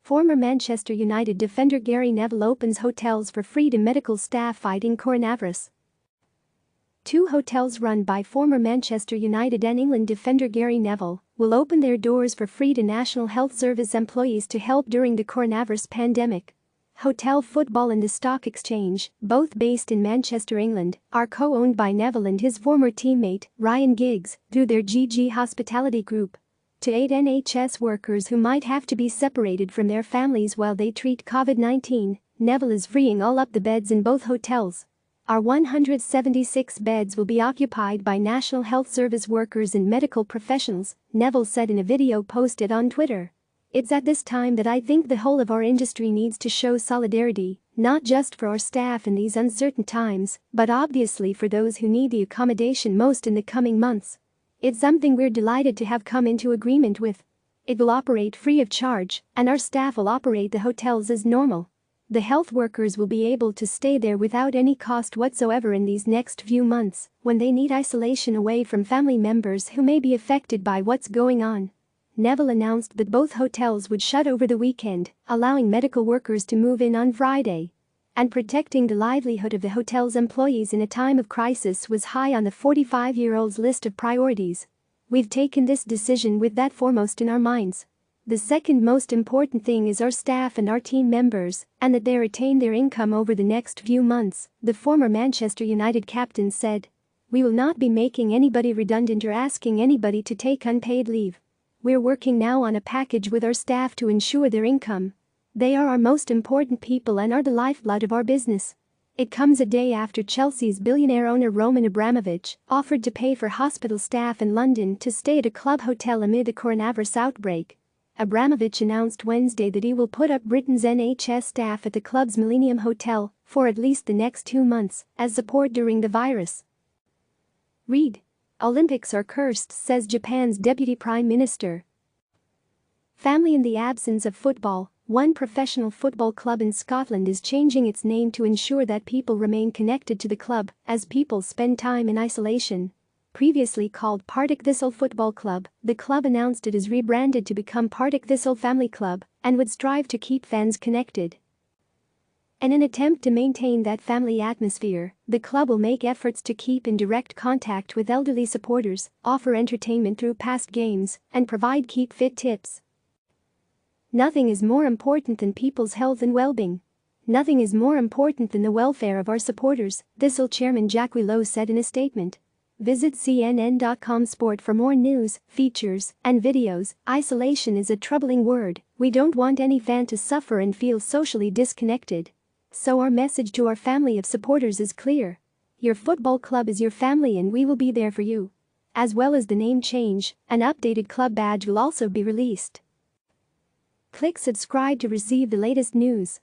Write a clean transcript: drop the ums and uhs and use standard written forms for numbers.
Former Manchester United defender Gary Neville opens hotels for free to medical staff fighting coronavirus. Two hotels run by former Manchester United and England defender Gary Neville will open their doors for free to National Health Service employees to help during the coronavirus pandemic. Hotel Football and the Stock Exchange, both based in Manchester, England, are co-owned by Neville and his former teammate, Ryan Giggs, through their GG Hospitality Group. To aid NHS workers who might have to be separated from their families while they treat COVID-19, Neville is freeing all up the beds in both hotels. Our 176 beds will be occupied by National Health Service workers and medical professionals, Neville said in a video posted on Twitter. It's at this time that I think the whole of our industry needs to show solidarity, not just for our staff in these uncertain times, but obviously for those who need the accommodation most in the coming months. It's something we're delighted to have come into agreement with. It will operate free of charge, and our staff will operate the hotels as normal. The health workers will be able to stay there without any cost whatsoever in these next few months, when they need isolation away from family members who may be affected by what's going on. Neville announced that both hotels would shut over the weekend, allowing medical workers to move in on Friday. And protecting the livelihood of the hotel's employees in a time of crisis was high on the 45-year-old's list of priorities. We've taken this decision with that foremost in our minds. The second most important thing is our staff and our team members, and that they retain their income over the next few months, the former Manchester United captain said. We will not be making anybody redundant or asking anybody to take unpaid leave. We're working now on a package with our staff to ensure their income. They are our most important people and are the lifeblood of our business. It comes a day after Chelsea's billionaire owner Roman Abramovich offered to pay for hospital staff in London to stay at a club hotel amid the coronavirus outbreak. Abramovich announced Wednesday that he will put up Britain's NHS staff at the club's Millennium Hotel for at least the next 2 months as support during the virus. Read. Olympics are cursed, says Japan's deputy prime minister. Family in the absence of football. One professional football club in Scotland is changing its name to ensure that people remain connected to the club as people spend time in isolation. Previously called Partick Thistle Football Club, the club announced it is rebranded to become Partick Thistle Family Club and would strive to keep fans connected. In an attempt to maintain that family atmosphere, the club will make efforts to keep in direct contact with elderly supporters, offer entertainment through past games, and provide keep fit tips. Nothing is more important than people's health and well-being. Nothing is more important than the welfare of our supporters, Thistle chairman Jacques Lowe said in a statement. Visit CNN.com Sport for more news, features, and videos. Isolation is a troubling word. We don't want any fan to suffer and feel socially disconnected. So our message to our family of supporters is clear. Your football club is your family and we will be there for you. As well as the name change, an updated club badge will also be released. Click subscribe to receive the latest news.